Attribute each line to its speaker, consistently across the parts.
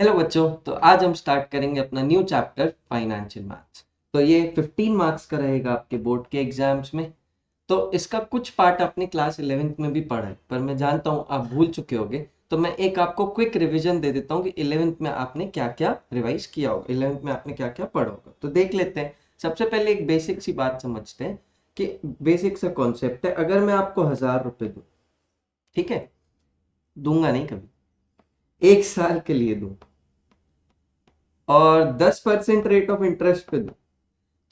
Speaker 1: Hello बच्चों, तो आज हम स्टार्ट करेंगे अपना न्यू चैप्टर फाइनेंशियल मैथ्स। तो ये 15 मार्क्स का रहेगा आपके बोर्ड के एग्जाम्स में। तो इसका कुछ पार्ट आपने क्लास 11th में भी पढ़ा है, पर मैं जानता हूँ आप भूल चुके होगे। तो मैं एक आपको क्विक रिवीजन दे देता हूँ कि 11th में आपने क्या क्या रिवाइज किया होगा, 11th में आपने क्या क्या पढ़ा होगा। तो देख लेते हैं। सबसे पहले एक बेसिक सी बात समझते हैं कि बेसिक सा कॉन्सेप्ट है। अगर मैं आपको 1000 रुपये दूँ, ठीक है, दूंगा नहीं कभी, 1 साल के लिए दूं और 10% रेट ऑफ इंटरेस्ट पे दूं,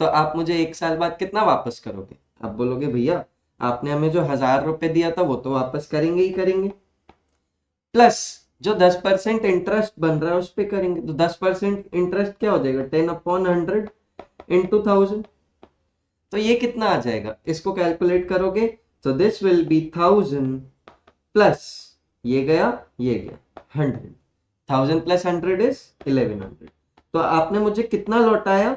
Speaker 1: तो आप मुझे 1 साल बाद कितना वापस करोगे? आप बोलोगे भैया आपने हमें जो 1000 रुपए दिया था वो तो वापस करेंगे ही करेंगे, प्लस जो 10% इंटरेस्ट बन रहा है उस पे करेंगे। तो 10% इंटरेस्ट क्या हो जाएगा? 10/100 इंटू 1000। तो ये कितना आ जाएगा? इसको कैलकुलेट करोगे तो दिस विल बी 1000 प्लस ये गया ये गया 100। 1000 प्लस 100 इज 1100। तो आपने मुझे कितना लौटाया?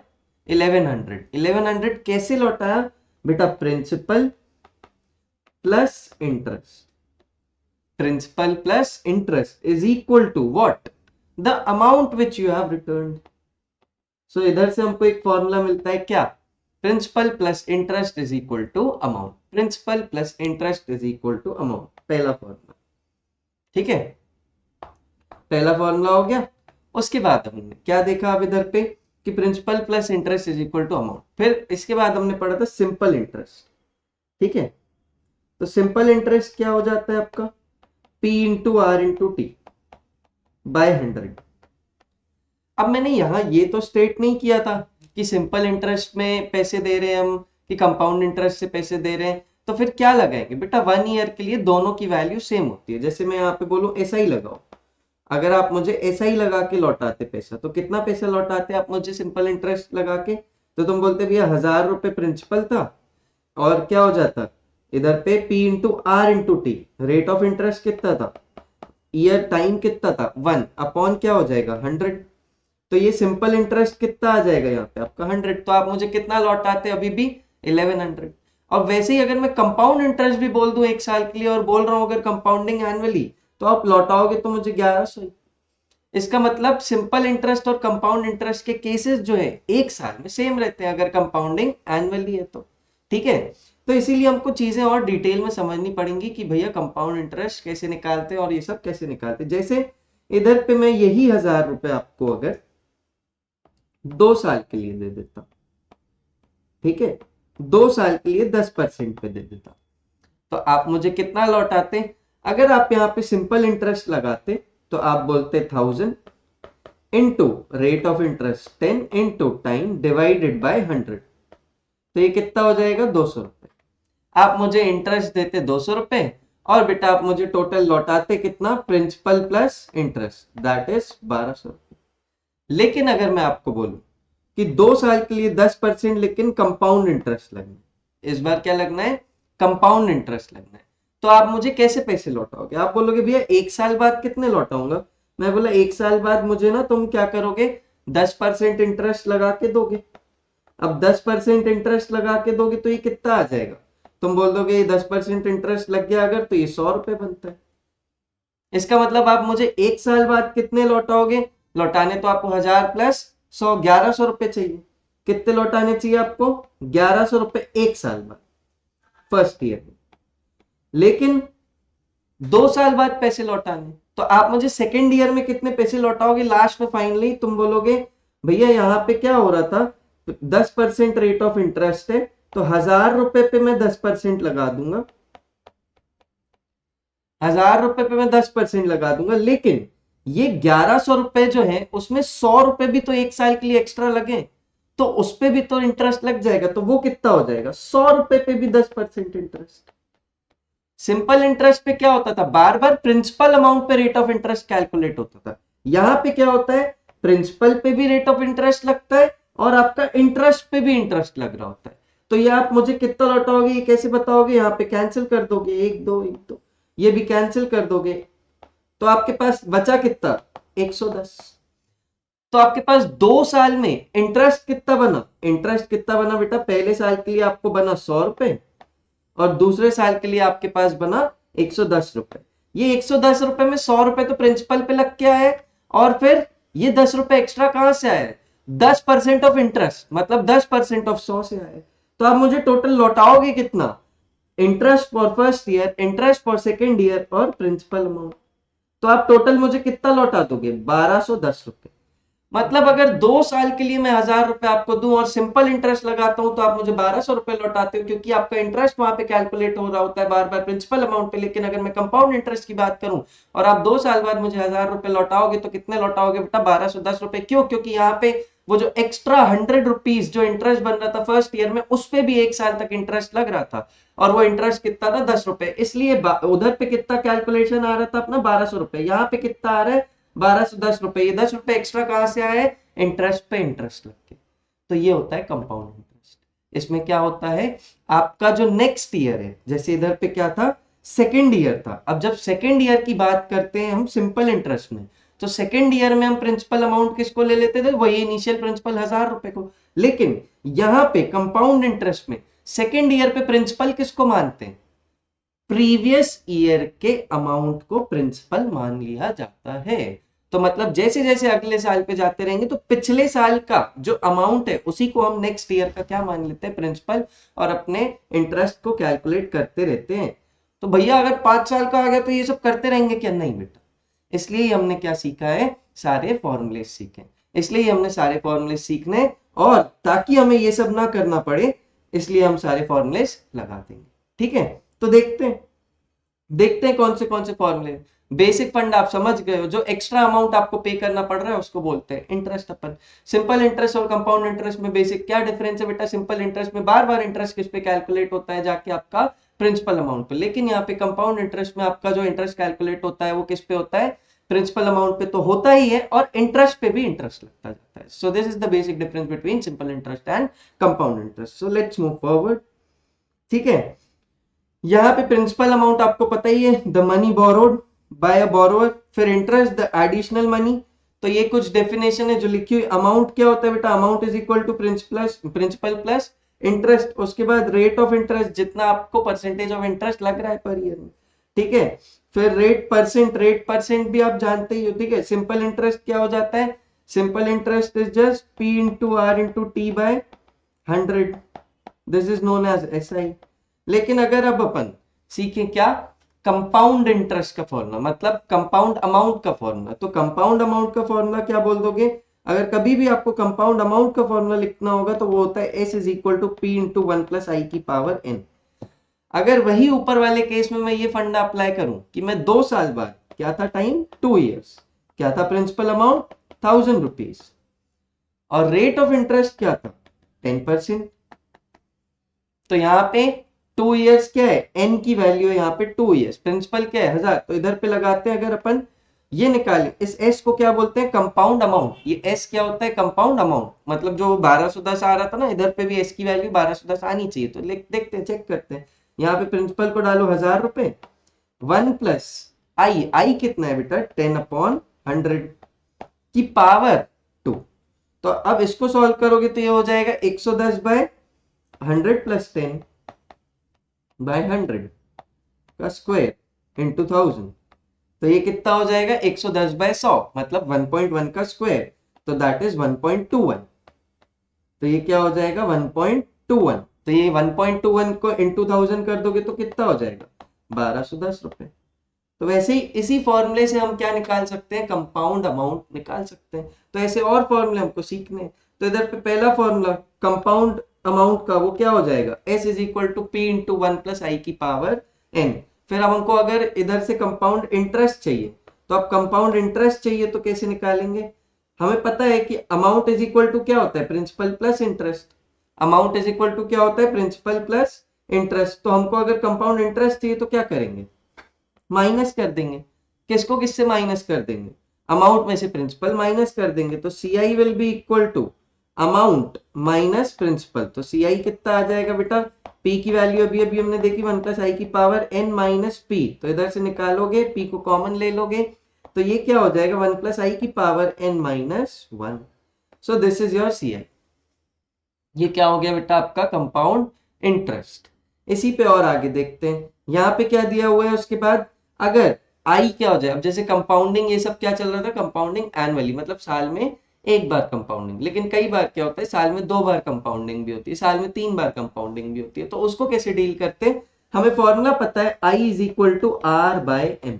Speaker 1: 1100। 1100 कैसे लौटाया बेटा? Principal plus interest. Principal plus interest is equal to what? The amount which you have return. So इधर से हमको एक फॉर्मूला मिलता है क्या? Principal plus interest is equal to amount. Principal plus interest is equal to amount, पहला formula. ठीक है, पहला फॉर्मूला हो गया। उसके बाद हमने क्या देखा अब इधर पे कि principal plus interest is equal to amount. फिर इसके बाद हमने पढ़ा था सिंपल इंटरेस्ट। ठीक है, तो सिंपल इंटरेस्ट क्या हो जाता है आपका? P into R into T by 100। अब मैंने यहाँ ये तो स्टेट नहीं किया था कि सिंपल इंटरेस्ट में पैसे दे रहे हैं हम कि कंपाउंड इंटरेस्ट से पैसे दे रहे हैं। तो फिर क्या लगाएंगे बेटा? 1 ईयर के लिए दोनों की वैल्यू सेम होती है। जैसे मैं यहाँ पे बोलूं ऐसा ही लगाओ, अगर आप मुझे ऐसा ही लगा के लौटाते पैसा, तो कितना पैसा लौटाते आप मुझे सिंपल इंटरेस्ट लगा के? तो तुम बोलते भैया 1000 रुपए प्रिंसिपल था और क्या हो जाता इधर पे P into R into T, rate of interest कितना था, ईयर टाइम कितना था, 1 अपॉन क्या हो जाएगा 100। तो ये सिंपल इंटरेस्ट कितना आ जाएगा यहाँ पे आपका 100। तो आप मुझे कितना लौटाते अभी भी? 1100। और वैसे ही अगर मैं कंपाउंड इंटरेस्ट भी बोल दूं 1 साल के लिए और बोल रहा हूं अगर कंपाउंडिंग एनुअली, तो आप लौटाओगे तो मुझे 1100। इसका मतलब सिंपल इंटरेस्ट और कंपाउंड इंटरेस्ट के केसेस जो है 1 साल में सेम रहते हैं अगर कंपाउंडिंग एनुअली है तो। ठीक है, तो इसीलिए हमको चीजें और डिटेल में समझनी पड़ेंगी कि भैया कंपाउंड इंटरेस्ट कैसे निकालते हैं और ये सब कैसे निकालते हैं। जैसे इधर पे मैं यही 1000 रुपए आपको अगर 2 साल के लिए दे देता, ठीक है, 2 साल के लिए 10% पे दे देता, तो आप मुझे कितना लौटाते? अगर आप यहाँ पे सिंपल इंटरेस्ट लगाते तो आप बोलते 1000 into rate of interest 10 into time divided by 100। तो ये कितना हो जाएगा? 200 रुपए। आप मुझे इंटरेस्ट देते 200 रुपए और बेटा आप मुझे टोटल लौटाते कितना? Principal plus interest, that is 1200। लेकिन अगर मैं आपको बोलूं कि 2 साल के लिए 10% लेकिन कंपाउंड इंटरेस्ट लगना है, इस बार क्या लगना है? कंपाउंड इंटरेस्ट लगना है, तो आप मुझे कैसे पैसे लौटाओगे? आप बोलोगे भैया 1 साल बाद कितने लौटाऊंगा? मैं बोला 1 साल बाद मुझे ना तुम क्या करोगे? 10% इंटरेस्ट लगा के दोगे। अब 10% इंटरेस्ट लगा के दोगे तो ये कितना आ जाएगा? तुम बोल दोगे ये 10% इंटरेस्ट लग गया अगर, तो ये 100 रुपए बनता है। इसका मतलब आप मुझे 1 साल बाद कितने लौटाओगे? लौटाने तो आपको 1000 प्लस 100, 1100 रुपए चाहिए। कितने लौटाने चाहिए आपको? 1100 रुपए 1 साल बाद, फर्स्ट ईयर में। लेकिन 2 साल बाद पैसे लौटाने, तो आप मुझे सेकेंड ईयर में कितने पैसे लौटाओगे? लास्ट में फाइनली तुम बोलोगे भैया यहाँ पे क्या हो रहा था, 10% रेट ऑफ इंटरेस्ट है तो 1000 रुपए पे मैं 10% लगा दूंगा। 1000 रुपए पे मैं 10% लगा दूंगा, लेकिन ये 1100 रुपए जो है उसमें 100 रुपए भी तो 1 साल के लिए एक्स्ट्रा लगे, तो उस पे भी तो इंटरेस्ट लग जाएगा। तो वो कितना हो जाएगा? 100 रुपए पे भी 10% इंटरेस्ट। सिंपल इंटरेस्ट पे क्या होता था? बार बार प्रिंसिपल अमाउंट पे रेट ऑफ इंटरेस्ट कैलकुलेट होता था। यहां पे क्या होता है? प्रिंसिपल पे भी रेट ऑफ इंटरेस्ट लगता है और आपका इंटरेस्ट पे भी इंटरेस्ट लग रहा होता है। तो ये आप मुझे कितना लौटाओगे ये कैसे बताओगे? यहाँ पे कैंसिल कर दोगे, एक दो एक दो, ये भी कैंसिल कर दोगे, तो आपके पास बचा कितना? 110। तो आपके पास 2 साल में इंटरेस्ट कितना बना? इंटरेस्ट कितना बना बेटा? पहले साल के लिए आपको बना 100 रुपए और दूसरे साल के लिए आपके पास बना 110 रुपए। ये 110 रुपए में 100 रुपए तो प्रिंसिपल पे लग के आए और फिर ये 10 रुपए एक्स्ट्रा कहां से आए? 10% ऑफ इंटरेस्ट, मतलब 10% ऑफ 100 से आए। तो आप मुझे टोटल लौटाओगे कितना? Interest for first year, interest for second year और प्रिंसिपल अमाउंट। तो आप टोटल मुझे कितना लौटा दोगे? 1210 रुपए। मतलब अगर 2 साल के लिए मैं 1000 रुपए आपको दूं और सिंपल इंटरेस्ट लगाता हूं तो आप मुझे 1200 रुपए लौटाते हो, क्योंकि आपका इंटरेस्ट वहां पे कैलकुलेट हो रहा होता है बार बार प्रिंसिपल अमाउंट पे। लेकिन अगर मैं कंपाउंड इंटरेस्ट की बात करूं और आप 2 साल बाद मुझे 1000 रुपए लौटाओगे तो कितने लौटाओगे बेटा? 1210 रुपए। क्यों? क्योंकि यहाँ पे वो जो एक्स्ट्रा 100 रुपीज जो इंटरेस्ट बन रहा था फर्स्ट ईयर में, उस पे भी 1 साल तक इंटरेस्ट लग रहा था, और वो इंटरेस्ट कितना था? 10 रुपए। इसलिए उधर पे कितना कैलकुलेशन आ रहा था अपना? 1200 रुपए। यहाँ पे कितना आ रहा है? 1210 रुपए। ये 10 रुपए एक्स्ट्रा कहां से आए? इंटरेस्ट पे इंटरेस्ट लग के। तो ये होता है कंपाउंड इंटरेस्ट। इसमें क्या होता है? आपका जो नेक्स्ट ईयर है, जैसे इधर पे क्या था? सेकेंड ईयर था। अब जब सेकेंड ईयर की बात करते हैं हम सिंपल इंटरेस्ट में, तो सेकेंड ईयर में हम प्रिंसिपल अमाउंट किसको ले लेते थे? वही इनिशियल प्रिंसिपल 1000 रुपए को। लेकिन यहां पे कंपाउंड इंटरेस्ट में सेकेंड ईयर पे प्रिंसिपल किसको मानते हैं? प्रीवियस ईयर के अमाउंट को प्रिंसिपल मान लिया जाता है। तो मतलब जैसे जैसे अगले साल पे जाते रहेंगे तो पिछले साल का जो अमाउंट है उसी को हम नेक्स्ट ईयर का क्या मान लेते हैं? प्रिंसिपल, और अपने इंटरेस्ट को कैलकुलेट करते रहते हैं। तो भैया अगर 5 साल का आ गया तो ये सब करते रहेंगे क्या? नहीं बेटा। इसलिए हमने क्या सीखा है? सारे फॉर्मूले सीखे। इसलिए हमने सारे फॉर्मूले सीखने, और ताकि हमें ये सब ना करना पड़े, इसलिए हम सारे फॉर्मूले लगा देंगे। ठीक है, तो देखते हैं कौन से फॉर्मूले। बेसिक फंड आप समझ गए हो। जो एक्स्ट्रा अमाउंट आपको पे करना पड़ रहा है उसको बोलते हैं इंटरेस्ट। अपन सिंपल इंटरेस्ट और कंपाउंड इंटरेस्ट में बेसिक क्या डिफरेंस है बेटा? सिंपल इंटरेस्ट में बार बार इंटरेस्ट किस पे कैलकुलेट होता है? जाके आपका प्रिंसिपल अमाउंट पे। लेकिन यहाँ पे कंपाउंड इंटरेस्ट में आपका जो इंटरेस्ट कैलकुलेट होता है वो किस पे होता है? प्रिंसिपल अमाउंट पे तो होता ही है, और इंटरेस्ट पे भी इंटरेस्ट लगता जाता है। सो this is the basic difference between simple interest and compound interest. So let's move forward. ठीक है, यहाँ पे प्रिंसिपल अमाउंट आपको पता ही है, the money borrowed by a borrower. फिर इंटरेस्ट द एडिशनल मनी। तो ये कुछ डेफिनेशन है जो लिखी हुई। अमाउंट क्या होता है बेटा? Amount is equal to principal plus interest. उसके बाद रेट ऑफ इंटरेस्ट, जितना आपको परसेंटेज ऑफ इंटरेस्ट लग रहा है पर ईयर में। ठीक है, फिर रेट परसेंट भी आप जानते ही हो। ठीक है, सिंपल इंटरेस्ट क्या हो जाता है? Simple interest is just P into R into T by 100। This is known as SI। लेकिन अगर अब अपन सीखें क्या? कंपाउंड इंटरेस्ट का फॉर्मूला, मतलब कंपाउंड अमाउंट का फॉर्मूला। तो कंपाउंड अमाउंट का फॉर्मूला क्या बोल दोगे? अगर कभी भी आपको कंपाउंड अमाउंट का फॉर्मूला लिखना होगा तो वो होता है S is equal to P into 1 plus I की पावर n। अगर वही ऊपर वाले केस में मैं ये फंडा अप्लाई करूं कि मैं 2 साल बाद, क्या था टाइम? 2 इयर्स, क्या था प्रिंसिपल अमाउंट? 1000 रुपीज, और रेट ऑफ इंटरेस्ट क्या था? 10%। तो यहाँ पे 2 इयर्स क्या है? n की वैल्यू है यहाँ पे 2 इयर्स। प्रिंसिपल क्या है? 1000। तो इधर पे लगाते हैं, अगर अपन ये निकाले, इस s को क्या बोलते हैं? Compound amount. ये s क्या होता है? Compound amount. मतलब जो 1210 आ रहा था ना, इधर पे भी s की वैल्यू 1210 आनी चाहिए। तो देखते हैं, चेक करते हैं। यहाँ पे प्रिंसिपल को डालो 1000 रुपए, 1 प्लस आई कितना है बेटा? 10/100 की पावर 2। तो अब इसको सॉल्व करोगे तो ये हो जाएगा 110/100 प्लस 10/100 का स्क्वायर इंटू 1000। तो ये कितना हो जाएगा? 110/100, मतलब 1.1 का स्क्वायर। तो दैट इज 1.21। तो ये क्या हो जाएगा? 1.21। तो ये 1.21 को इंटू 1000 कर दोगे तो कितना हो जाएगा? 1210 रुपए। तो वैसे ही इसी फॉर्मूले से हम क्या निकाल सकते हैं? कंपाउंड अमाउंट निकाल सकते हैं। तो ऐसे और फॉर्मूले हमको सीखने हैं। तो इधर पे पहला फॉर्मूला कंपाउंड अमाउंट का वो क्या हो जाएगा? S is equal to P into 1 plus I की पावर n। फिर अब हमको अगर इधर से कंपाउंड इंटरेस्ट चाहिए, तो अब कंपाउंड इंटरेस्ट चाहिए तो कैसे निकालेंगे? हमें पता है कि अमाउंट इज इक्वल टू क्या होता है? Principal plus interest. Amount is equal to क्या होता है? Principal plus interest. तो हमको अगर कंपाउंड इंटरेस्ट चाहिए तो क्या करेंगे? माइनस कर देंगे। किसको किससे माइनस कर देंगे? अमाउंट में से प्रिंसिपल माइनस कर देंगे। तो CI will be equal to amount minus principal. तो CI कितना आ जाएगा बेटा? P की वैल्यू अभी अभी हमने देखी 1 प्लस आई की पावर n माइनस P। तो इधर से निकालोगे, P को कॉमन ले लोगे, तो ये क्या हो जाएगा? 1 प्लस आई की power n minus 1। So this is your CI। ये क्या हो गया बेटा? आपका कंपाउंड इंटरेस्ट। इसी पे और आगे देखते हैं। यहाँ पे क्या दिया हुआ है उसके बाद? अगर आई क्या हो जाए, अब जैसे कंपाउंडिंग ये सब क्या चल रहा था, कंपाउंडिंग एनुअली मतलब साल में एक बार कंपाउंडिंग, लेकिन कई बार क्या होता है साल में 2 बार कंपाउंडिंग भी होती है, साल में 3 बार कंपाउंडिंग भी होती है, तो उसको कैसे डील करते हैं, हमें फॉर्मूला पता है I is equal to R by M.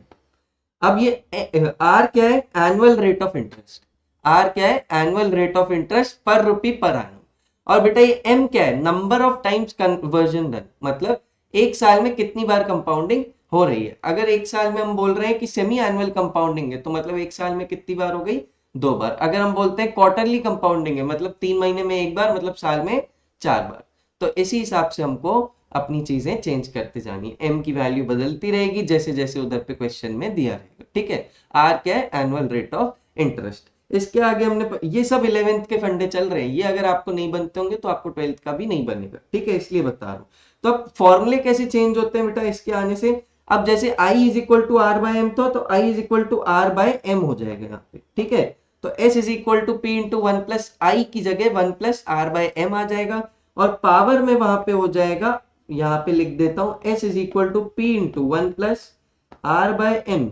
Speaker 1: अब ये आर क्या है, annual rate of interest, R क्या है, एनुअल रेट ऑफ इंटरेस्ट पर रुपी पर एनम, और बेटा ये एम क्या है, number of times conversion done, मतलब एक साल में कितनी बार कंपाउंडिंग हो रही है। अगर एक साल में हम बोल रहे हैं कि सेमी एनुअल कंपाउंडिंग है, तो मतलब एक साल में कितनी बार हो गई, 2 बार। अगर हम बोलते हैं क्वार्टरली कंपाउंडिंग है, मतलब 3 महीने में एक बार, मतलब साल में 4 बार। तो इसी हिसाब से हमको अपनी चीजें चेंज करते जानी है, एम की वैल्यू बदलती रहेगी जैसे जैसे उधर पे क्वेश्चन में दिया रहेगा, ठीक है। आर क्या है, एनुअल रेट ऑफ इंटरेस्ट। इसके आगे हमने ये सब 11th के फंडे चल रहे हैं, ये अगर आपको नहीं बनते होंगे तो आपको 12th का भी नहीं बनेगा, ठीक है, इसलिए बता रहा हूँ। तो अब फॉर्मूले कैसे चेंज होते हैं बेटा इसके आने से, अब जैसे I is equal to R by M था, तो I is equal to R by M हो जाएगा यहाँ पे, ठीक है। तो S is equal to P into 1+I की जगह 1+R बाय एम आ जाएगा, और पावर में वहां पे हो जाएगा, यहाँ पे लिख देता हूं, S is equal to P into 1+R by M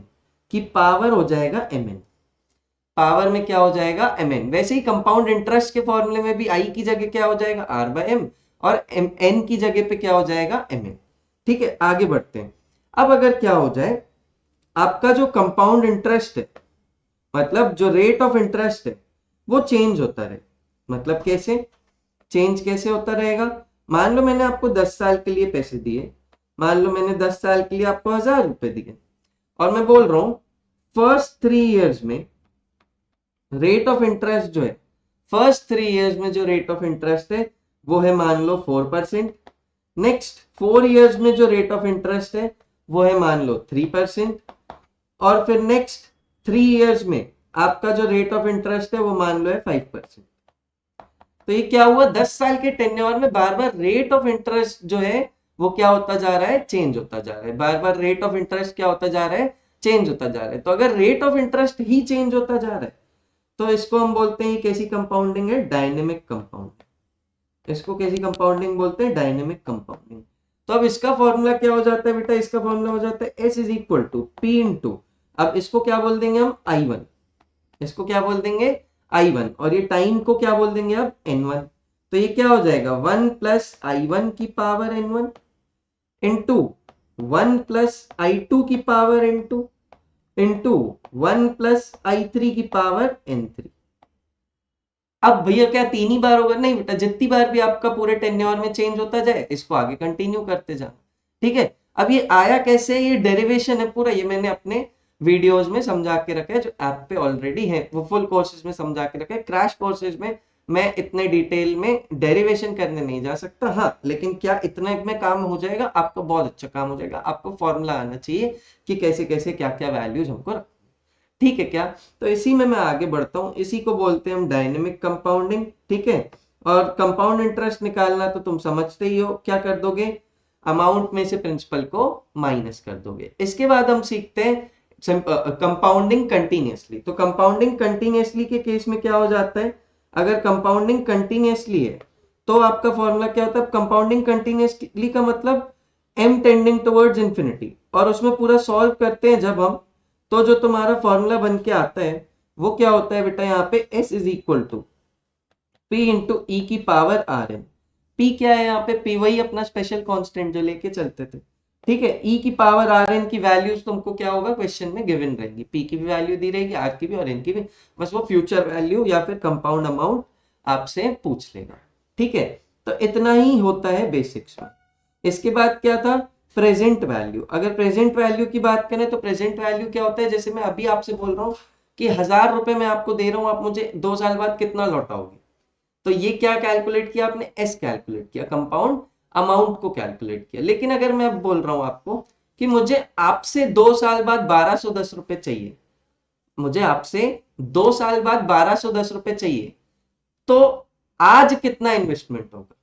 Speaker 1: की पावर हो जाएगा mn, पावर में क्या हो जाएगा mn। वैसे ही कंपाउंड इंटरेस्ट के फॉर्मूले में भी I की जगह क्या हो जाएगा r बाय एम, और n की जगह पे क्या हो जाएगा mn, ठीक है। आगे बढ़ते हैं। अब अगर क्या हो जाए, आपका जो कंपाउंड इंटरेस्ट है, मतलब जो रेट ऑफ इंटरेस्ट है, वो चेंज होता रहे, मतलब कैसे चेंज कैसे होता रहेगा, मान लो मैंने आपको 10 साल के लिए पैसे दिए, मान लो मैंने 10 साल के लिए आपको 1000 रुपए दिए, और मैं बोल रहा हूं फर्स्ट 3 इयर्स में रेट ऑफ इंटरेस्ट जो है, फर्स्ट 3 इयर्स में जो रेट ऑफ इंटरेस्ट है वो है मान लो 4%, नेक्स्ट 4 इयर्स में जो रेट ऑफ इंटरेस्ट है वो है मान लो 3%, और फिर नेक्स्ट 3 इयर्स में आपका जो रेट ऑफ इंटरेस्ट है वो मान लो है 5%। तो ये क्या हुआ, 10 साल के टेन्योर में बार बार रेट ऑफ इंटरेस्ट जो है वो क्या होता जा रहा है, चेंज होता जा रहा है, बार बार रेट ऑफ इंटरेस्ट क्या होता जा रहा है, चेंज होता जा रहा है। तो अगर rate of interest he change होता जा रहा है, तो इसको हम बोलते हैं कैसी कंपाउंडिंग है, डायनेमिक कंपाउंडिंग। इसको कैसी कंपाउंडिंग बोलते हैं, डायनेमिक कंपाउंडिंग। तो अब इसका फॉर्मूला क्या हो जाता है बेटा, इसका फॉर्मूला हो जाता है S is equal to P into, अब इसको क्या बोल देंगे हम I1, इसको क्या बोल देंगे I1, और ये टाइम को क्या बोल देंगे अब N1। तो ये क्या हो जाएगा 1+I1 की पावर N1 इंटू 1+I2 की पावर N2 इंटू 1+I3 की पावर N3। अब भैया क्या 3 ही बार होगा, नहीं बेटा, जितनी बार भी आपका पूरे टेन्योर में चेंज होता जाए इसको आगे कंटिन्यू करते जाना, ठीक है। अब ये आया कैसे, ये डेरिवेशन है पूरा, ये मैंने अपने वीडियोस में समझा के रखा है, जो ऐप पे ऑलरेडी है, वो फुल कोर्सेज में समझा के रखा है। क्रैश कोर्सेज में मैं इतने डिटेल में डेरिवेशन करने नहीं जा सकता, हाँ, लेकिन क्या इतना में काम हो जाएगा, आपका बहुत अच्छा काम हो जाएगा। आपको फॉर्मूला आना चाहिए कि कैसे कैसे क्या क्या वैल्यूज हमको, ठीक है क्या। तो इसी में मैं आगे बढ़ता हूँ, इसी को बोलते हैं हम डायनेमिक कंपाउंडिंग, ठीक है। और कंपाउंड इंटरेस्ट निकालना तो तुम समझते ही हो, क्या कर दोगे, अमाउंट में से प्रिंसिपल को माइनस कर दोगे। इसके बाद हम सीखते हैं कंपाउंडिंग कंटिन्यूअसली। तो कंपाउंडिंग कंटिन्यूअसली के केस में क्या हो जाता है, अगर कंपाउंडिंग कंटिन्यूअसली है तो आपका फॉर्मूला क्या होता है, कंपाउंडिंग कंटिन्यूअसली का मतलब m टेंडिंग टुवर्ड्स इंफिनिटी, और उसमें पूरा सॉल्व करते हैं जब हम, तो जो तुम्हारा फॉर्मूला बन के आता है वो क्या होता है बेटा, यहाँ पे S is equal to P into E की पावर आर एन। पी क्या है यहाँ पे, पी वही अपना स्पेशल कांस्टेंट जो लेके चलते थे, ठीक है। ई की पावर आर एन की वैल्यूज तुमको क्या होगा क्वेश्चन में गिवन रहेंगी, पी की भी वैल्यू दी रहेगी, आर की भी और एन की भी, बस वो फ्यूचर वैल्यू या फिर कंपाउंड अमाउंट आपसे पूछ लेगा, ठीक है। तो इतना ही होता है बेसिक्स में। इसके बाद क्या था, प्रेजेंट वैल्यू। अगर प्रेजेंट वैल्यू की बात करें तो प्रेजेंट वैल्यू क्या होता है, जैसे मैं अभी आपसे बोल रहा हूँ कि 1000 रुपए मैं आपको दे रहा हूँ, आप मुझे 2 साल बाद कितना लौटाओगे, तो ये क्या कैलकुलेट किया आपने, एस कैलकुलेट किया, कंपाउंड अमाउंट को कैलकुलेट किया। लेकिन अगर मैं अब बोल रहा हूं आपको कि मुझे आपसे 2 साल बाद 1210 रुपए चाहिए, मुझे आपसे 2 साल बाद 1210 रुपए चाहिए, तो आज कितना इन्वेस्टमेंट होगा,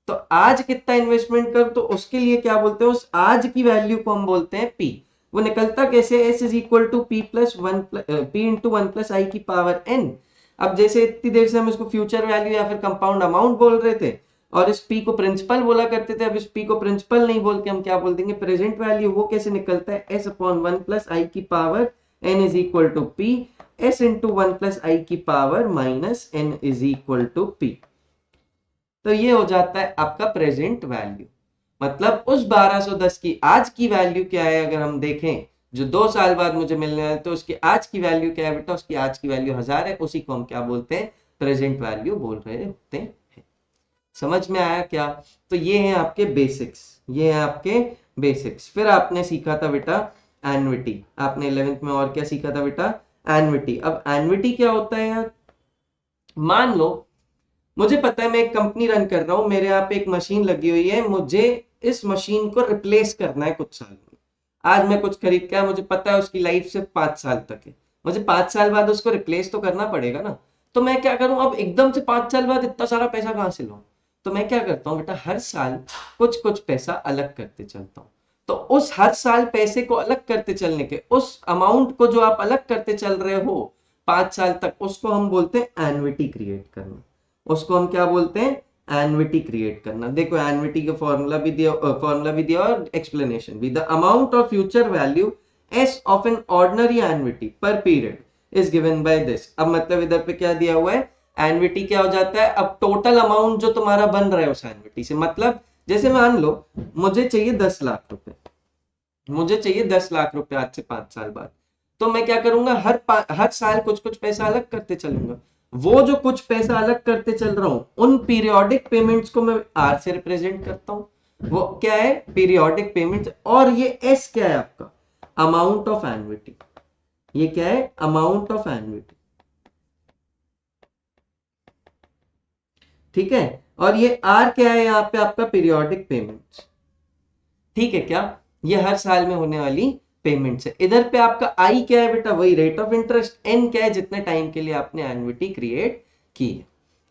Speaker 1: तो आज कितना इन्वेस्टमेंट कर, तो उसके लिए क्या बोलते हैं, उस आज की वैल्यू को हम बोलते हैं पी। वो निकलता कैसे, S is equal to P plus one P into 1+I की पावर एन। अब जैसे इतनी देर से हम इसको फ्यूचर वैल्यू या फिर कंपाउंड अमाउंट बोल रहे थे, और इस P को प्रिंसिपल बोला करते थे, अब इस P को प्रिंसिपल नहीं बोल के हम क्या बोल देंगे प्रेजेंट वैल्यू। वो कैसे निकलता है, s अपॉन 1 प्लस आई की power n is equal to P, s into 1 plus I की power minus n is equal to P। तो ये हो जाता है आपका प्रेजेंट वैल्यू। मतलब उस 1210 की आज की वैल्यू क्या है, अगर हम देखें जो 2 साल बाद मुझे मिलने वाला है, तो उसकी आज की वैल्यू क्या है बेटा, उसकी आज की वैल्यू 1000 है। उसी को हम क्या बोलते हैं, प्रेजेंट वैल्यू बोल रहे होते हैं। समझ में आया क्या? तो ये है आपके बेसिक्स, ये है आपके बेसिक्स। फिर आपने सीखा था बेटा एन्युटी, आपने 11th में और क्या सीखा था बेटा, एन्युटी। अब एन्युटी क्या होता है यार, मान लो मुझे पता है मैं एक कंपनी रन कर रहा हूं, मेरे यहाँ पे एक मशीन लगी हुई है, मुझे इस मशीन को रिप्लेस करना है कुछ साल में। आज मैं कुछ खरीद के आया, मुझे पता है उसकी लाइफ सिर्फ 5 साल तक है, मुझे 5 साल बाद उसको रिप्लेस तो करना पड़ेगा ना। तो मैं क्या करूं, अब एकदम से 5 साल बाद इतना सारा पैसा कहां से लूं? तो मैं क्या करता हूँ बेटा, हर साल कुछ कुछ पैसा अलग करते चलता हूँ। तो उस हर साल पैसे को अलग करते चलने के, उस अमाउंट को जो आप अलग करते चल रहे हो 5 साल तक, उसको हम बोलते हैं एन्युटी क्रिएट करना। उसको हम क्या बोलते हैं, एन्युटी क्रिएट करना। देखो एन्युटी का फॉर्मूला भी दिया और एक्सप्लेनेशन भी। The amount of future value S of an ordinary annuity पर period is given by this. अब मतलब इधर पे क्या दिया हुआ है, एन्युटी क्या हो जाता है, अब टोटल अमाउंट जो तुम्हारा बन रहा है उस एन्युटी से। मतलब जैसे मान लो मुझे चाहिए 10 लाख रुपए, मुझे चाहिए 10 लाख रुपए आज से 5 साल बाद। तो मैं क्या करूंगा, हर साल कुछ कुछ पैसा अलग करते चलूंगा। वो जो कुछ पैसा अलग करते चल रहा हूं, उन पीरियोडिक पेमेंट्स को मैं आर से रिप्रेजेंट करता हूं। वो क्या है, पीरियोडिक पेमेंट्स। और ये एस क्या है आपका, अमाउंट ऑफ एन्युटी। ये क्या है, अमाउंट ऑफ एन्युटी। ठीक है, और ये आर क्या है यहाँ पे आपका, पीरियोडिक पेमेंट्स। ठीक है क्या, ये हर साल में होने वाली पेमेंट्स है। इधर पे आपका आई क्या है बेटा, वही रेट ऑफ इंटरेस्ट। एन क्या है, जितने टाइम के लिए आपने एन्युटी क्रिएट की है।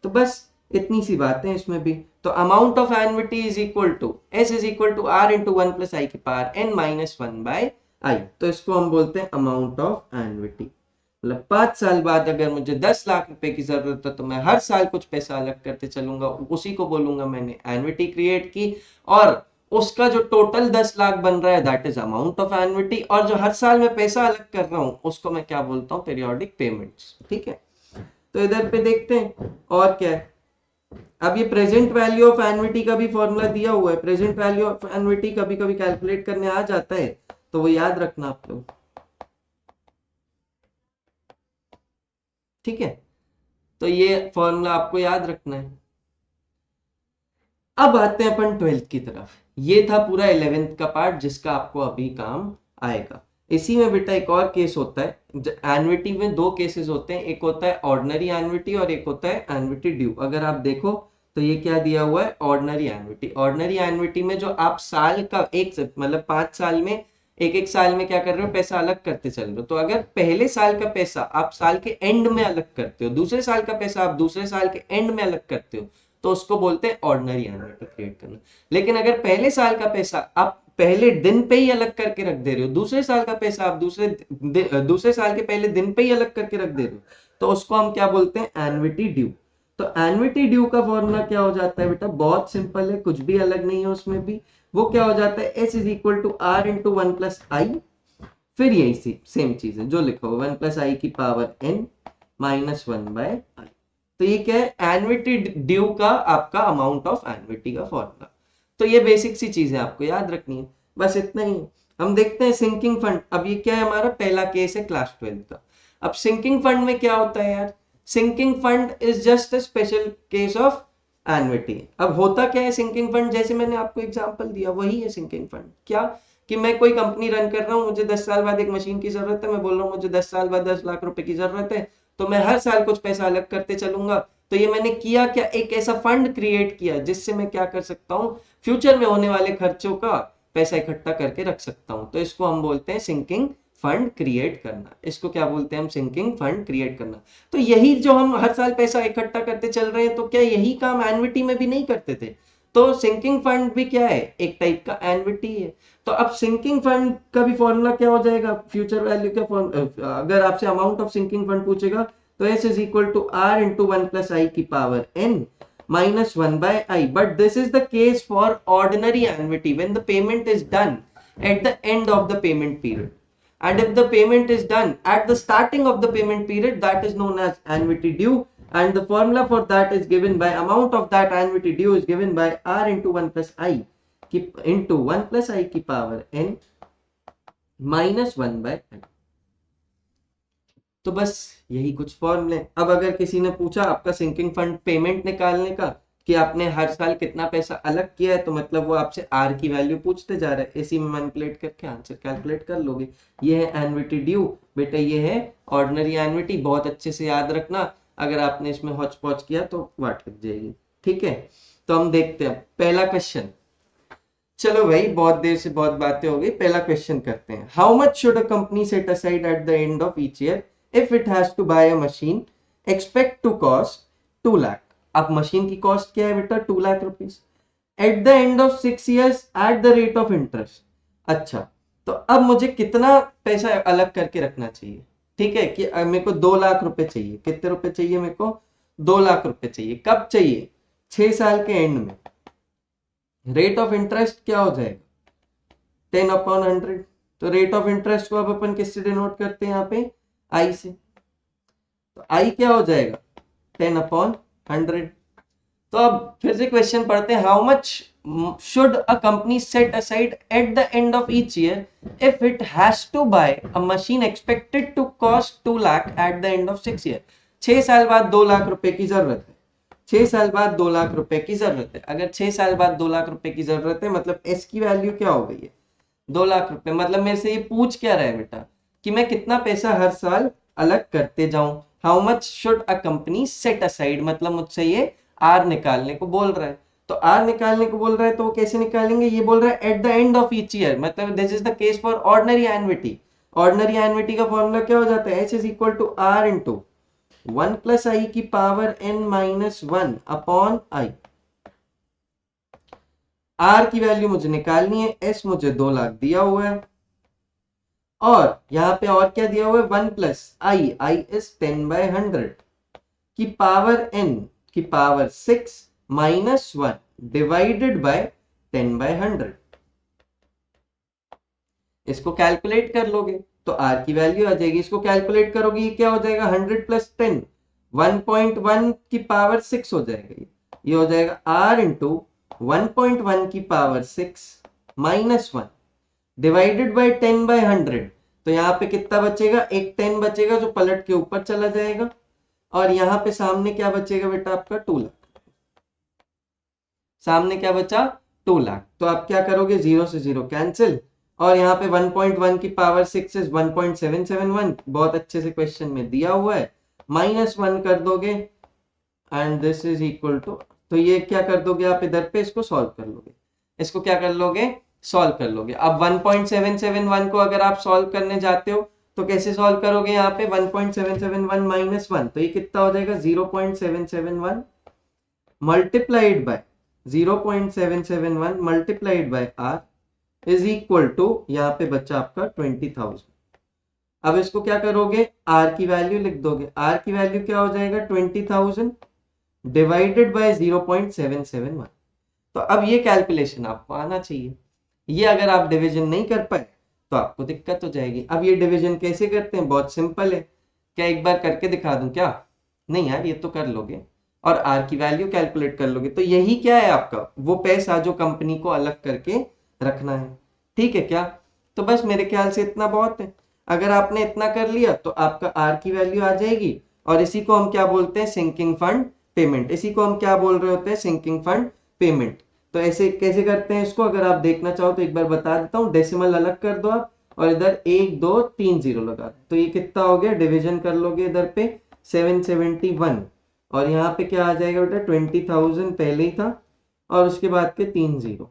Speaker 1: तो बस इतनी सी बातें हैं इसमें भी। तो amount of annuity is equal to S is equal to R into 1 plus I की power N minus 1 by I. तो इसको हम बोलते हैं अमाउंट ऑफ एन्युटी। मतलब 5 साल बाद अगर मुझे 10 लाख रुपए की जरूरत है, तो मैं हर साल कुछ पैसा अलग करते चलूंगा, उसी को बोलूंगा मैंने एन्युटी क्रिएट की। और उसका जो टोटल 10 लाख बन रहा है that is amount of annuity. और जो हर साल मैं पैसा अलग कर रहा हूं उसको मैं क्या बोलता हूँ, पीरियोडिक पेमेंट्स। ठीक है, तो इधर पे देखते हैं और क्या है। अब ये प्रेजेंट वैल्यू ऑफ एन्युटी का भी फॉर्मूला दिया हुआ है। प्रेजेंट वैल्यू ऑफ एन्युटी कभी कभी कैलकुलेट करने आ जाता है, तो वो याद रखना आप लोग। ठीक है, तो ये फॉर्मूला आपको याद रखना है। अब आते हैं अपन 12th की तरफ। ये था पूरा 11th का पार्ट जिसका आपको अभी काम आएगा। इसी में बेटा एक और केस होता है, एन्युटी में 2 केसेस होते हैं, एक होता है ऑर्डिनरी एन्युटी और एक होता है एन्युटी ड्यू। अगर आप देखो तो ये क्या दिया हुआ है, ऑर्डिनरी एन्युटी। ऑर्डिनरी एन्युटी में जो आप साल का एक मतलब 5 साल में एक एक साल में क्या कर रहे हो, पैसा अलग करते चल रहे हो। तो अगर पहले साल का पैसा आप साल के एंड में अलग करते हो, दूसरे साल का पैसा आप दूसरे साल के एंड में अलग करते हो, तो उसको बोलते हैं ऑर्डिनरी एन्युटी क्रिएट करना। लेकिन अगर पहले साल का पैसा आप पहले दिन पे ही अलग करके रख दे रहे हो, दूसरे साल का पैसा आप दूसरे साल के पहले दिन पे ही अलग करके रख दे रहे हो, तो उसको हम क्या बोलते हैं, एन्युटी ड्यू। तो एन्युटी ड्यू का फॉर्मूला क्या हो जाता है बेटा, बहुत सिंपल है, कुछ भी अलग नहीं है उसमें भी। वो क्या हो जाता है, S is equal to R into 1 plus I. फिर यही सेम चीज है जो लिखा हुआ, 1 प्लस आई की power N minus 1 by I. तो ये क्या है, एन्युटी ड्यू का आपका अमाउंट ऑफ एन्युटी का फॉर्मूला। तो ये बेसिक सी चीजें आपको याद रखनी है, बस इतना ही। हम देखते हैं सिंकिंग फंड। अब ये क्या है, हमारा पहला केस है क्लास 12 का। अब सिंकिंग फंड में क्या होता है यार, sinking fund is just a special case of annuity. अब होता क्या है सिंकिंग फंड, जैसे मैंने आपको एग्जांपल दिया वही है सिंकिंग फंड। क्या कि मैं कोई कंपनी रन कर रहा हूँ, मुझे 10 साल बाद एक मशीन की जरूरत है, मैं बोल रहा हूँ मुझे 10 साल बाद 10 लाख रुपए की जरूरत है, तो मैं हर साल कुछ पैसा अलग करते चलूंगा। तो ये मैंने किया क्या, एक ऐसा फंड क्रिएट किया जिससे मैं क्या कर सकता हूँ, फ्यूचर में होने वाले खर्चों का पैसा इकट्ठा करके रख सकता हूँ। तो इसको हम बोलते हैं सिंकिंग फंड क्रिएट करना। इसको क्या बोलते हैं हम, सिंकिंग फंड क्रिएट करना। तो यही जो हम हर साल पैसा इकट्ठा करते चल रहे हैं, तो क्या यही काम एन्युटी में भी नहीं करते थे? तो सिंकिंग फंड भी क्या है, एक टाइप का एन्युटी है। तो अब सिंकिंग फंड का भी फॉर्मूला क्या हो जाएगा, फ्यूचर वैल्यू का अगर आपसे अमाउंट ऑफ सिंकिंग फंड पूछेगा, तो S is equal to R into 1 plus I की power N minus 1 by I. But this is the case for ordinary annuity when the payment is done at the end of the payment period. And if the payment is done at the starting of the payment period, that is known as annuity due. And the formula for that is given by amount of that annuity due is given by R into 1 plus I into 1 plus I की power n minus 1 by I. तो बस यही कुछ फॉर्मूले। अब अगर किसी ने पूछा आपका सिंकिंग फंड पेमेंट निकालने का कि आपने हर साल कितना पैसा अलग किया है, तो मतलब वो आपसे आर की वैल्यू पूछते जा रहा है, इसी में मैनिपुलेट करके आंसर कैलकुलेट कर लोगे। ये है एन्युटी ड्यू बेटा, ये है ऑर्डिनरी एन्युटी। बहुत अच्छे से याद रखना, अगर आपने इसमें हौच पौच किया तो वाट लग जाएगी। ठीक है, तो हम देखते हैं पहला क्वेश्चन। चलो भाई, बहुत देर से बहुत बातें हो गई, पहला क्वेश्चन करते हैं। How much should a company set aside at the end of each year if it has to buy a machine expect to cost 2 lakh? अब मशीन की कॉस्ट क्या है बेटा? 2 lakh rupees eight the end of 6 years at the rate of interest. अच्छा, तो अब मुझे कितना पैसा अलग करके रखना चाहिए? ठीक है कि मेरे को 2 लाख रुपए चाहिए। कितने रुपए चाहिए मेरे को? 2 लाख रुपए चाहिए। कब चाहिए? 6 साल के एंड में। रेट ऑफ इंटरेस्ट क्या हो जाएगा? 10/100। तो रेट ऑफ इंटरेस्ट को अब अपन किससे डिनोट करते हैं? यहाँ पे आई से। तो आई क्या हो जाएगा? 10/100। तो अब फिर से क्वेश्चन पढ़ते हैं। How much should a company set aside at the end of each year if it has to buy a machine expected to cost 2 lakh at the end of 6 year? 6 साल बाद 2 लाख रुपए की जरूरत है। 6 साल बाद 2 लाख रुपए की जरूरत है। अगर 6 साल बाद 2 लाख रुपए की जरूरत है, मतलब एस की वैल्यू क्या हो गई है? 2 लाख रुपए। मतलब मेरे से ये पूछ क्या रहा है बेटा कि मैं कितना पैसा हर साल अलग करते जाऊं। How much should a company set aside, मतलब मुझसे ये आर निकालने को बोल रहा है। तो आर निकालने को बोल रहा है तो वो कैसे निकालेंगे? ये बोल रहा है at the end of each year, मतलब this is the case for ordinary annuity. Ordinary annuity का फॉर्मूला क्या हो जाता है? H is equal to R into 1 plus I की power n minus 1 upon I. R की वैल्यू मुझे निकालनी है, एस मुझे 2 लाख दिया हुआ है, और यहां पे और क्या दिया हुआ है? 1 प्लस आई, आई इज 10/100 की पावर n की पावर 6 माइनस 1 डिवाइडेड बाय 10/100। इसको कैलकुलेट कर लोगे तो r की वैल्यू आ जाएगी। इसको कैलकुलेट करोगे ये क्या हो जाएगा? 100 प्लस 10 1.1 की पावर 6 हो जाएगा। ये हो जाएगा r इंटू 1.1 की पावर 6 माइनस 1 डिवाइडेड बाय 10/100। तो यहाँ पे कितना बचेगा? एक 10 बचेगा जो पलट के ऊपर चला जाएगा, और यहाँ पे सामने क्या बचेगा बेटा आपका? 2 लाख। सामने क्या बचा? 2 लाख। तो आप क्या करोगे? 0 से 0 कैंसिल, और यहाँ पे 1.1 की पावर 6 इज 1.771, बहुत अच्छे से क्वेश्चन में दिया हुआ है। माइनस 1 कर दोगे and this is equal to, तो ये क्या कर दोगे आप इधर पे? इसको सॉल्व कर लोगे। इसको क्या कर लोगे? सॉल्व कर लोगे। अब 1.771 को अगर आप सॉल्व करने जाते हो तो कैसे सॉल्व करोगे? यहाँ पे 1.771 माइनस 1, तो ये कितना हो जाएगा? 0.771 multiplied by 0.771 multiplied by R is equal to, यहाँ पे बच्चा आपका 20,000। अब इसको क्या करोगे? आर की वैल्यू लिख दोगे। आर की वैल्यू क्या हो जाएगा? 20,000 डिवाइडेड बाय 0.771। तो अब ये कैलकुलेशन आपको आना चाहिए। ये अगर आप डिवीजन नहीं कर पाए तो आपको दिक्कत हो जाएगी। अब ये डिवीजन कैसे करते हैं? बहुत सिंपल है। क्या एक बार करके दिखा दूं क्या? नहीं यार, ये तो कर लोगे और आर की वैल्यू कैलकुलेट कर लोगे। तो यही क्या है आपका? वो पैसा जो कंपनी को अलग करके रखना है। ठीक है क्या? तो बस मेरे ख्याल से इतना बहुत है। अगर आपने इतना कर लिया तो आपका आर की वैल्यू आ जाएगी, और इसी को हम क्या बोलते हैं? Sinking fund payment. इसी को हम क्या बोल रहे होते हैं? Sinking fund payment. तो ऐसे कैसे करते हैं इसको? अगर आप देखना चाहो तो एक बार बता देता हूँ। डेसिमल अलग कर दो आप, और इधर 1 2 3 0 लगा दो। तो ये कितना हो गया? डिवीजन कर लोगे इधर पे 771, और यहाँ पे क्या आ जाएगा बेटा? 20,000 पहले ही था, और उसके बाद के 3 0।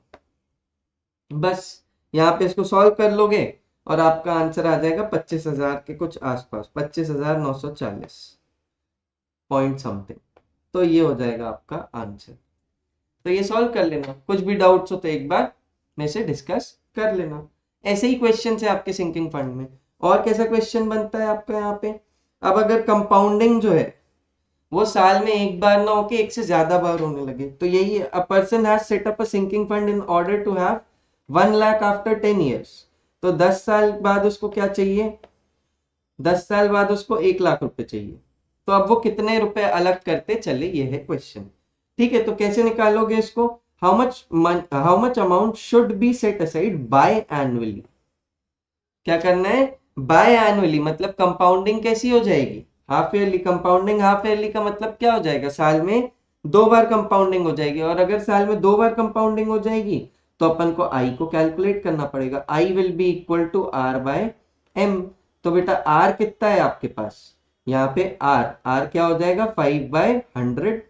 Speaker 1: बस यहाँ पे इसको सॉल्व कर लोगे और आपका आंसर आ जाएगा 25,000 के कुछ आसपास, 25,940 पॉइंट समथिंग। तो ये हो जाएगा आपका आंसर। तो ये सॉल्व कर लेना। कुछ भी डाउट्स हो तो एक बार मेरे से डिस्कस कर लेना। ऐसे ही क्वेश्चन है आपके सिंकिंग फंड में। और कैसा क्वेश्चन बनता है आपका यहाँ पे? अब अगर कंपाउंडिंग जो है वो साल में एक बार ना होके एक से ज्यादा बार होने लगे। तो यही है, a person has set up a sinking fund in order to have 1 lakh after 10 years। तो 10 साल बाद उसको क्या चाहिए, 10 साल बाद उसको 1 लाख रुपए चाहिए। तो अब वो कितने रुपए अलग करते चले, ये है क्वेश्चन। ठीक है, तो कैसे निकालोगे इसको, how much amount should be set aside by annually. क्या करना है, बाय एनुअली मतलब कंपाउंडिंग कैसी हो जाएगी, half yearly. Compounding half yearly का मतलब क्या हो जाएगा, साल में 2 बार कंपाउंडिंग हो जाएगी। और अगर साल में 2 बार कंपाउंडिंग हो जाएगी तो अपन को आई को कैलकुलेट करना पड़ेगा। I will be equal to R by M. तो बेटा आर कितना है आपके पास, यहाँ पे आर क्या हो जाएगा 5/100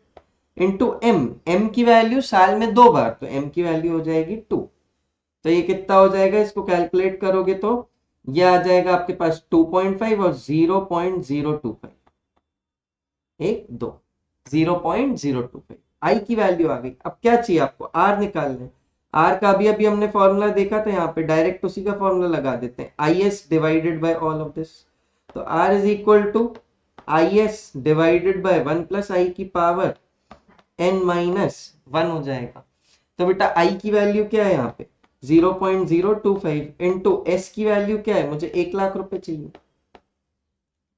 Speaker 1: इंटू एम। एम की वैल्यू साल में 2 बार, तो एम की वैल्यू हो जाएगी 2। तो ये कितना हो जाएगा, इसको कैलकुलेट करोगे तो ये आ जाएगा आपके पास 2.5 और 0.025, एक दो 0.025 आई की वैल्यू आ गई। अब क्या चाहिए आपको, आर निकालना है। आर का अभी अभी हमने फॉर्मूला देखा था, यहाँ पे डायरेक्ट उसी का फॉर्मूला लगा देते हैं, I S divided by all of this. तो R is equal to I S divided by 1 plus I की पावर n-1 हो जाएगा। तो बेटा आई की वैल्यू क्या है यहाँ पे 0.025 इंटू एस की वैल्यू क्या है, मुझे 1 लाख रुपए चाहिए,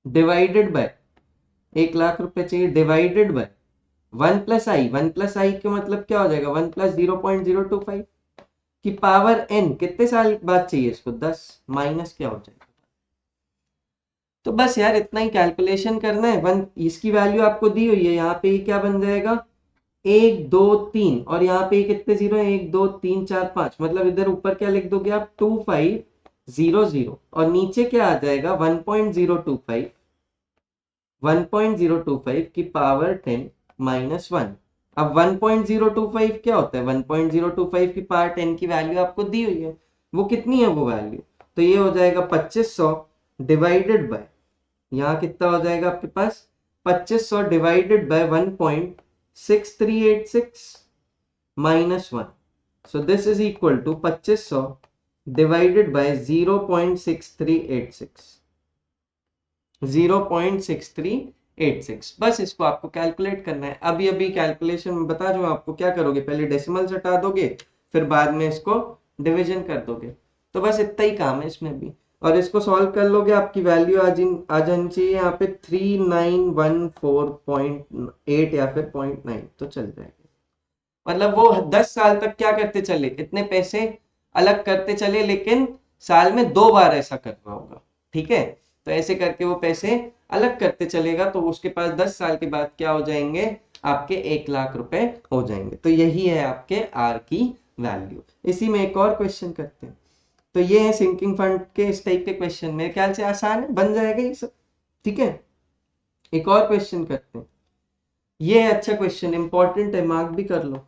Speaker 1: डिवाइडेड बाय 1 लाख रुपए चाहिए, डिवाइडेड बाय 1 प्लस आई का मतलब क्या हो जाएगा 1 प्लस 0.025 की पावर n। कितने साल बाद चाहिए इसको 10, माइनस क्या हो जाएगा। तो बस यार इतना ही कैलकुलेशन करना है। वन इसकी वैल्यू आपको दी हुई है, यहाँ पे क्या बन जाएगा 1 2 3, और यहाँ पे कितने जीरो है 1 2 3 4 5, मतलब इधर ऊपर क्या लिख दोगे आप 2500 और नीचे क्या आ जाएगा 1.025 की पावर 10-1। अब 1.025 क्या होता है, 1.025 की पावर 10 की वैल्यू आपको दी हुई है, वो कितनी है वो वैल्यू, तो ये हो जाएगा 2500 डिवाइडेड बाय, यहाँ कितना हो जाएगा आपके पास 2500 divided by 1.6386 -1। So this is equal to 2500 divided by 0.6386। बस इसको आपको कैलकुलेट करना है। अभी अभी कैलकुलेशन में बता दूं आपको, क्या करोगे पहले डेसिमल्स हटा दोगे, फिर बाद में इसको डिवीजन कर दोगे। तो बस इतना ही काम है इसमें भी, और इसको सॉल्व कर लोगे आपकी वैल्यू आ जानी चाहिए यहाँ पे 3914.8 या फिर 0.9, तो चल जाएगा। मतलब वो 10 साल तक क्या करते चले, इतने पैसे अलग करते चले, लेकिन साल में 2 बार ऐसा करना होगा। ठीक है, तो ऐसे करके वो पैसे अलग करते चलेगा, तो उसके पास 10 साल के बाद क्या हो जाएंगे, आपके 1 लाख रुपए हो जाएंगे। तो यही है आपके आर की वैल्यू। इसी में एक और क्वेश्चन करते हैं। तो ये है सिंकिंग फंड के इस टाइप के क्वेश्चन, मेरे ख्याल से आसान है, बन जाएगा ये सब। ठीक है, एक और क्वेश्चन करते हैं। ये अच्छा क्वेश्चन, इंपॉर्टेंट है, मार्क भी कर लो।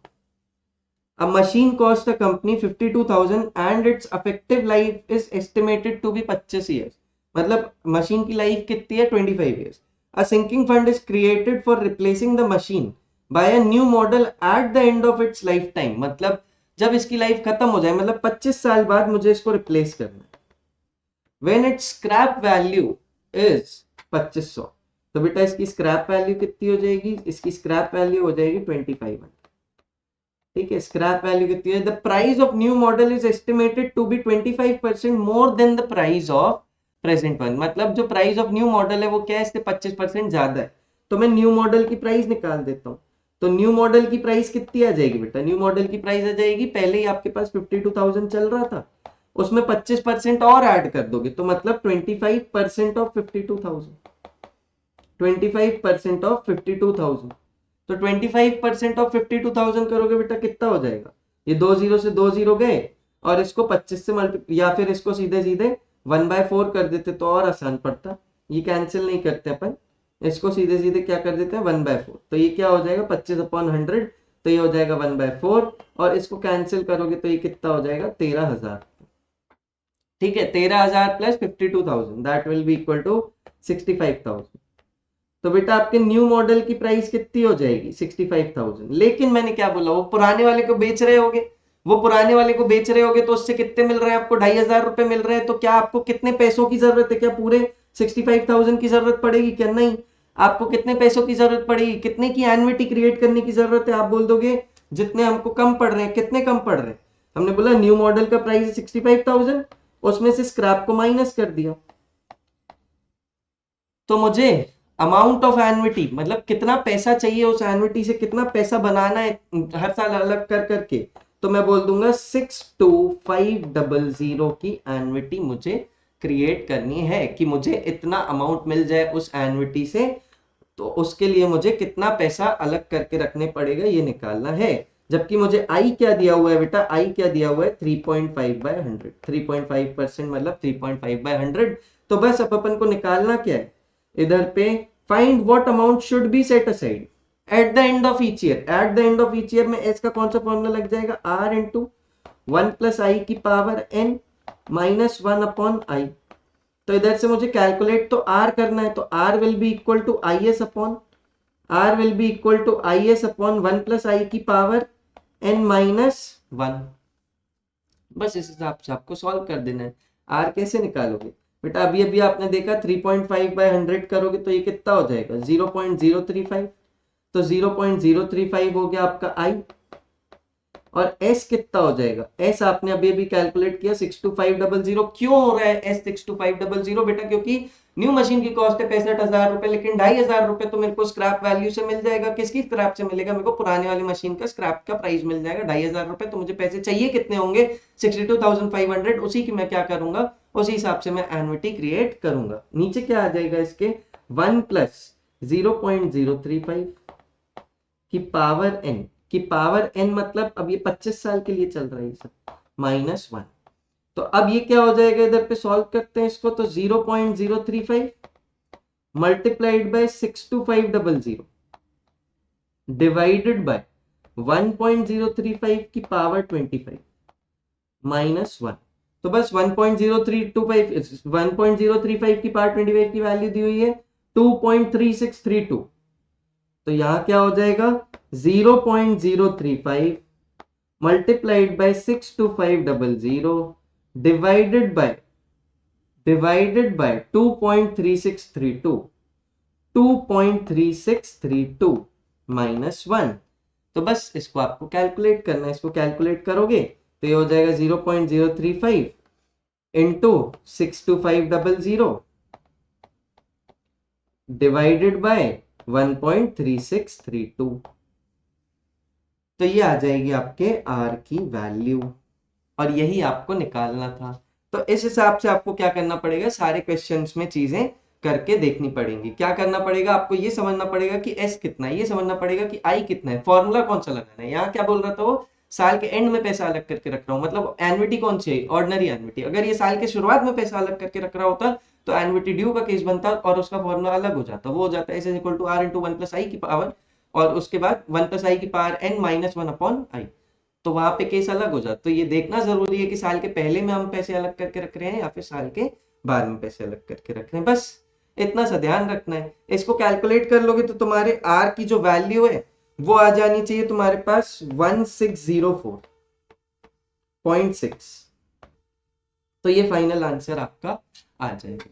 Speaker 1: A machine cost a company 52,000 and its effective life is estimated to be 25 years। मतलब मशीन की लाइफ कितनी है 25 years। A sinking fund is created for replacing the machine by a new model at the end of its lifetime। मतलब जब इसकी life खत्म हो जाए, मतलब 25 साल बाद मुझे इसको रिप्लेस करना है। When its scrap value is 2500, तो बेटा इसकी स्क्रैप वैल्यू कितनी हो जाएगी, इसकी स्क्रैप वैल्यू हो जाएगी 2500। ठीक है, स्क्रैप वैल्यू कितनी है, the price of new model is estimated to be 25% more than the price of present one. मतलब जो प्राइस ऑफ न्यू मॉडल है वो क्या है, इससे 25% ज्यादा है। तो मैं न्यू मॉडल की प्राइस निकाल देता हूँ। तो न्यू मॉडल की प्राइस कितनी आ जाएगी बेटा, न्यू मॉडल की प्राइस आ जाएगी, पहले ही आपके पास 52,000 चल रहा था, उसमें 25% और ऐड कर दोगे, तो मतलब 25% ऑफ 52,000, 25% ऑफ 52,000। तो 25% ऑफ 52,000 करोगे बेटा कितना हो जाएगा, ये 2 जीरो से 2 जीरो गए, और इसको 25 से मल्टीप्लाई, या फिर इसको सीधे सीधे 1/4 कर देते तो और आसान पड़ता। ये कैंसिल नहीं करते अपन, इसको सीधे सीधे क्या कर देते हैं 1/4। तो ये क्या हो जाएगा 25/100, तो ये हो जाएगा 1/4, और इसको कैंसिल करोगे तो ये कितना हो जाएगा 13,000। ठीक है, 13,000 plus 52,000 that will be equal to 65,000। तो बेटा आपके न्यू मॉडल की प्राइस कितनी हो जाएगी 65,000। लेकिन मैंने क्या बोला, वो पुराने वाले को बेच रहे होगे, वो पुराने वाले को बेच रहे होगे, तो उससे कितने मिल रहे हैं आपको 2,500 रुपए मिल रहे हैं। तो क्या आपको कितने पैसों की जरूरत है, क्या पूरे 65,000 की जरूरत पड़ेगी क्या, नहीं। आपको कितने पैसों की जरूरत पड़ेगी, कितने की एन्युटी क्रिएट करने की जरूरत है? आप बोल दोगे जितने हमको कम पड़ रहे हैं। कितने कम पड़ रहे हैं? हमने बोला न्यू मॉडल का प्राइस 65,000, उसमें से स्क्रैप को माइनस कर दिया, तो मुझे अमाउंट ऑफ एन्युटी मतलब कितना पैसा चाहिए, उस एन्युटी से कितना पैसा बनाना है हर साल अलग कर करके, तो मैं बोल दूंगा 62500 की एन्युटी मुझे क्रिएट करनी है कि मुझे इतना अमाउंट मिल जाए उस एन्युटी से। तो उसके लिए मुझे कितना पैसा अलग करके रखने पड़ेगा ये निकालना है। जबकि मुझे आई क्या दिया हुआ है बेटा, आई क्या दिया हुआ है 3.5/100, 3.5% मतलब 3.5/100। तो बस अब अपन को निकालना क्या है इधर पे, find what amount should be set aside at the end of each year. Eight the end of each year में एस का कौन सा फॉर्मूला लग जाएगा, आर इंटू 1+i⁻n -1/i। तो इधर से मुझे कैलकुलेट तो आर करना है, तो R will be equal to I S upon 1+i⁻n-1। बस इस हिसाब से आपको सॉल्व कर देना है। आर कैसे निकालोगे बेटा, अभी अभी आपने देखा 3.5/100 करोगे तो ये कितना हो जाएगा 0.035। तो 0.035 हो गया आपका आई, और s कितना हो जाएगा, s आपने अभी अभी कैलकुलेट किया 62500। क्यों हो रहा है s 62500 बेटा, क्योंकि न्यू मशीन की कॉस्ट है 65,000 रुपए, लेकिन 2,500 रुपए तो मेरे को स्क्रैप वैल्यू से मिल जाएगा। किसकी स्क्रैप से मिलेगा, मेरे को पुराने वाली मशीन का स्क्रैप का प्राइस मिल जाएगा 2,500 रुपए। तो मुझे पैसे चाहिए कितने होंगे 62,500, उसी की मैं क्या करूंगा, उसी हिसाब से मैं एन्युटी क्रिएट करूंगा। नीचे क्या आ जाएगा इसके 1+0.035 की पावर n, की पावर n मतलब अब ये 25 साल के लिए चल रहा है सब, -1। तो अब ये क्या हो जाएगा, इधर पे सॉल्व करते हैं इसको, तो 0.035 मल्टीप्लाइड बाय 62500 डिवाइडेड बाय 1.035 की पावर 25 -1। तो बस 1.035 की पावर 25 की वैल्यू दी हुई है 2.3632। तो यहां क्या हो जाएगा 0.035 मल्टीप्लाइड बाय 62500 डिवाइडेड बाय 2.3632, 2.3632 -1। तो बस इसको आपको कैलकुलेट करना है। इसको कैलकुलेट करोगे तो ये हो जाएगा 0.035 इंटू 62500 डिवाइडेड बाय 1.3632। तो ये आ जाएगी आपके आर की वैल्यू, और यही आपको निकालना था। तो इस हिसाब से आपको क्या करना पड़ेगा, सारे क्वेश्चंस में चीजें करके देखनी पड़ेंगी। क्या करना पड़ेगा आपको, ये समझना पड़ेगा कि एस कितना है, ये समझना पड़ेगा कि आई कितना है, फॉर्मूला कौन सा लगाना है। यहाँ क्या बोल रहा था वो, साल के एंड में पैसा अलग करके रख रहा हूँ, मतलब एन्युटी कौन सी है, ऑर्डिनरी एन्युटी। अगर ये साल के शुरुआत में पैसा अलग करके रख रहा होता तो एन्युटी ड्यू का केस बनता और उसका फॉर्मूला अलग हो जाता। वो हो जाता है S equal to R into 1+i की पावर, और उसके बाद 1+i की पावर n -1/i। तो वहां पे केस अलग हो जाता। तो ये देखना जरूरी है कि साल के पहले में हम पैसे अलग करके रख रहे हैं या फिर साल के बाद में पैसे अलग करके रख रहे हैं। बस इतना सा ध्यान रखना है। इसको कैलकुलेट कर लोगे तो तुम्हारे आर की जो वैल्यू है वो आ जानी चाहिए तुम्हारे पास 1604.6। तो ये फाइनल आंसर आपका आ जाएगा।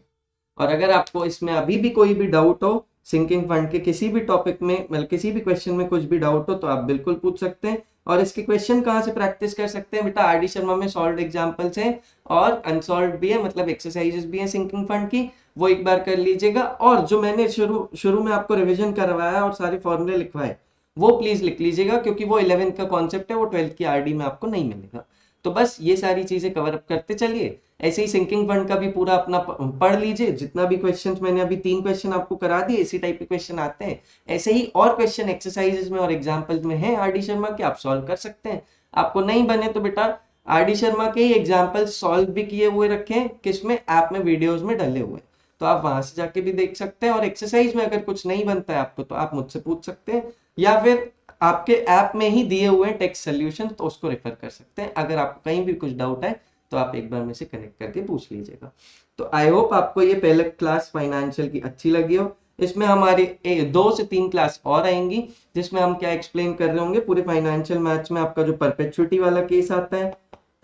Speaker 1: और अगर आपको इसमें अभी भी कोई भी डाउट हो सिंकिंग फंड के किसी भी टॉपिक में, मतलब किसी भी क्वेश्चन में कुछ भी डाउट हो तो आप बिल्कुल पूछ सकते हैं। और इसके क्वेश्चन कहाँ से प्रैक्टिस कर सकते हैं बेटा, आरडी शर्मा में सॉल्व एग्जांपल्स हैं और अनसॉल्व भी है, मतलब एक्सरसाइजेस भी हैं सिंकिंग फंड की, वो एक बार कर लीजिएगा। और जो मैंने शुरू में आपको रिविजन करवाया और सारे फॉर्मूले लिखवाए वो प्लीज लिख लीजिएगा, क्योंकि वो 11th का कॉन्सेप्ट है, वो 12th की आरडी में आपको नहीं मिलेगा। तो बस ये सारी चीजें कवर अप करते चलिए। ऐसे ही सिंकिंग फंड का भी पूरा अपना पढ़ लीजिए, जितना भी क्वेश्चंस मैंने अभी 3 क्वेश्चन आपको करा दिए इसी टाइप के क्वेश्चन आते हैं। ऐसे ही और क्वेश्चन एक्सरसाइजेस में और एग्जांपल्स में है आरडी शर्मा के, आप सॉल्व कर सकते हैं। आपको नहीं बने तो बेटा आरडी शर्मा के ही एग्जाम्पल सॉल्व भी किए हुए रखे हैं, किसमें ऐप में वीडियोज में डले हुए, तो आप वहां से जाके भी देख सकते हैं। और एक्सरसाइज में अगर कुछ नहीं बनता है आपको तो आप मुझसे पूछ सकते हैं, या फिर आपके ऐप में ही दिए हुए टेक्स्ट सोल्यूशन तो उसको रेफर कर सकते हैं। अगर आपको कहीं भी कुछ डाउट है तो आप एक बार में से कनेक्ट करके पूछ लीजिएगा। तो आई होप आपको ये पहले क्लास फाइनेंशियल की अच्छी लगी हो। इसमें हमारी 2 से 3 क्लास और आएंगी जिसमें हम क्या एक्सप्लेन कर रहे होंगे पूरे फाइनेंशियल मैथ्स में। आपका जो परपेचुइटी वाला केस आता है,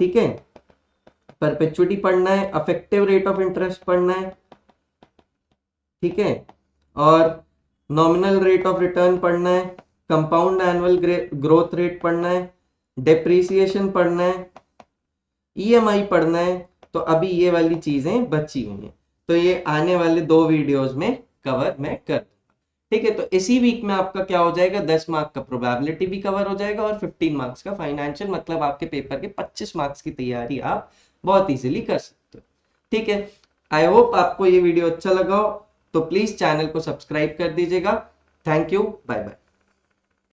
Speaker 1: ठीक है, परपेचुइटी पढ़ना है, अफेक्टिव रेट ऑफ इंटरेस्ट पढ़ना है, ठीक है, और नॉमिनल रेट ऑफ रिटर्न पढ़ना है, कंपाउंड एनुअल ग्रोथ रेट पढ़ना है, डेप्रीसिएशन पढ़ना है, ईएमआई पढ़ना है। तो अभी ये वाली चीजें बची हुई हैं, तो ये आने वाले 2 वीडियोस में कवर मैं कर दूंगा। ठीक है, तो इसी वीक में आपका क्या हो जाएगा, 10 मार्क का प्रोबेबिलिटी भी कवर हो जाएगा और 15 मार्क्स का फाइनेंशियल, मतलब आपके पेपर के 25 मार्क्स की तैयारी आप बहुत इजीली कर सकते हो। ठीक है, आई होप आपको ये वीडियो अच्छा लगा हो, तो प्लीज चैनल को सब्सक्राइब कर दीजिएगा। Thank you, bye bye.